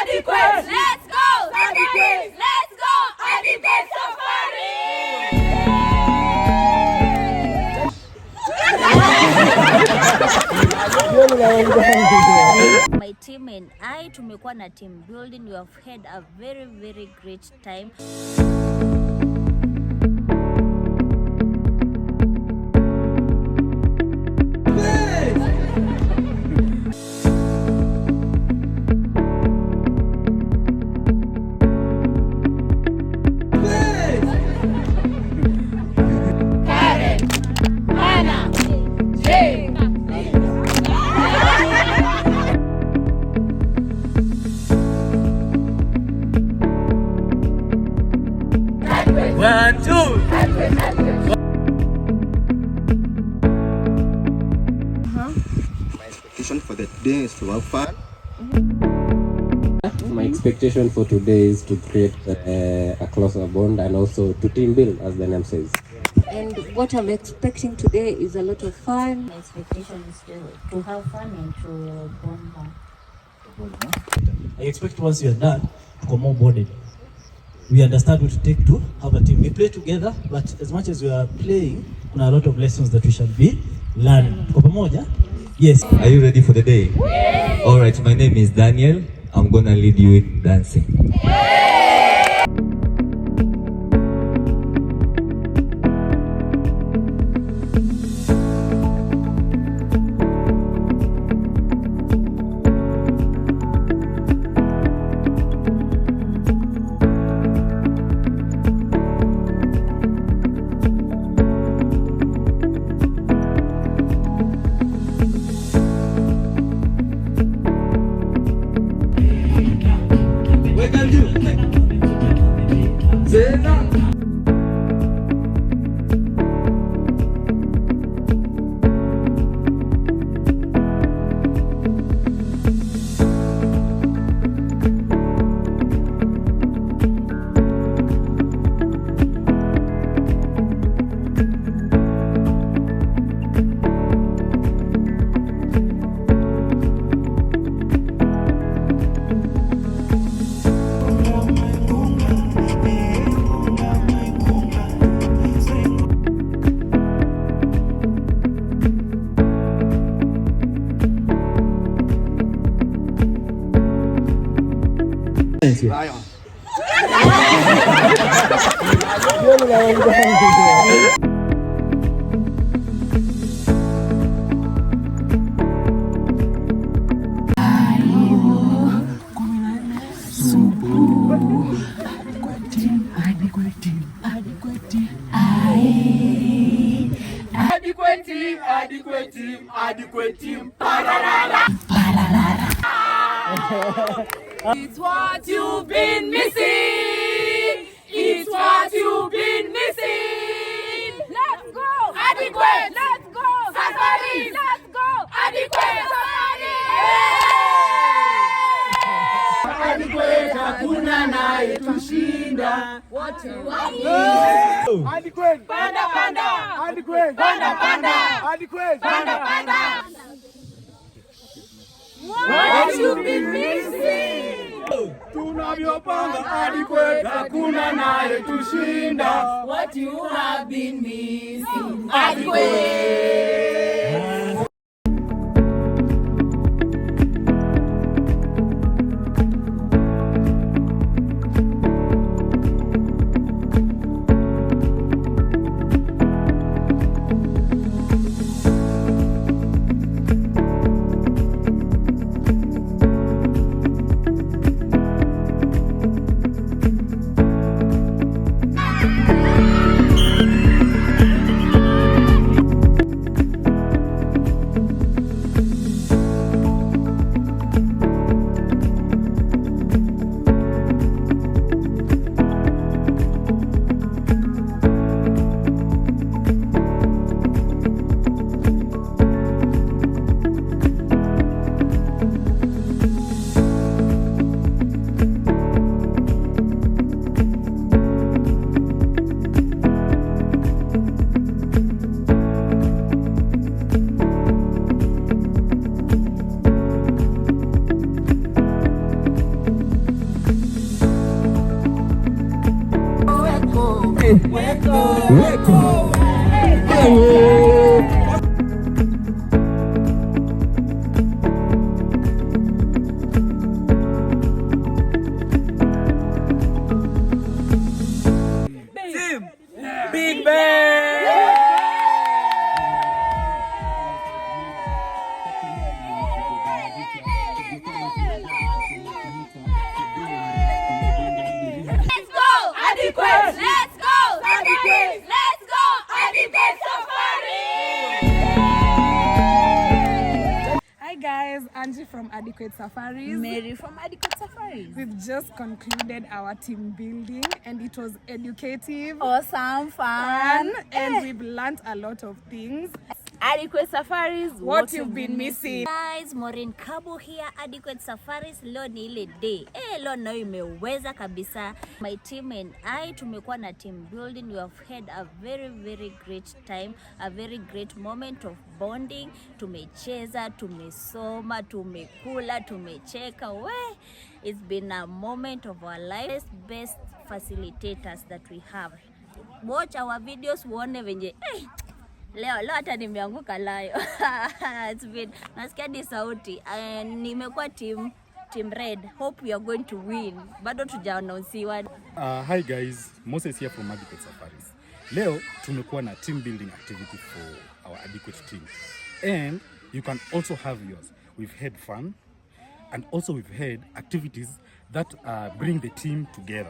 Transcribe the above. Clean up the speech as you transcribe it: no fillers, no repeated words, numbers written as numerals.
Adequate. Let's go. Adequate. Let's go. Adequate safari. My team and I tumekuwa na team building. We have had a very great time. One, two. My expectation for the day is to have fun. My expectation for today is to create a closer bond and also to team build, as the name says. And what I'm expecting today is a lot of fun. My expectation is to have fun and to bond back. I expect once you are done to come more bonded. We understand what it takes to have a team. We play together, but as much as we are playing, there are a lot of lessons that we shall be learning. Tuko pamoja? Yes. Are you ready for the day? Yes. All right, my name is Daniel. I'm gonna lead you in dancing. Adequate team. It's what you've been missing. It's what you've been missing. Let's go. Adequate. Let's go. Safari. Let's go. Adequate safari. Adequate hakuna naye tushinda. What you want? Adequate. Panda panda. Adequate. Panda panda. Adequate. Panda panda. What you been missing? Tunavyopanga adequate hakuna naye tushinda. What you have been missing? Adequate. Weko. Big Bang! Let's go! Adequate! Let's go! Adequate! Let's go! Adequate Safari! Hi guys, Angie from Adequate Safaris. Mary from Adequate Safaris. We've just concluded our team building and it was educative, Awesome, fun. and we've learned a lot of things. Adequate Safaris, What you've been missing. Guys, Maureen Kabo here, Adequate Safaris. Leo ni ile day. Leo nayo imeweza kabisa. My team and I tumekuwa na team building. We have had a very great time, a very great moment of bonding. Tumecheza, tumesoma, tumekula, tumecheka. It's been a moment of our life. Best facilitators that we have. Watch our videos, uone venye Leo hata nimeanguka layo. It's been nasikia ni sauti. Nimekuwa team red. Hope we are going to win. Bado tujaannouncewa. Hi guys, Moses here from Adequate Safaris. Leo tumekuwa na team building activity for our Adequate team. And you can also have yours. We've had fun and also we've had activities that bring the team together.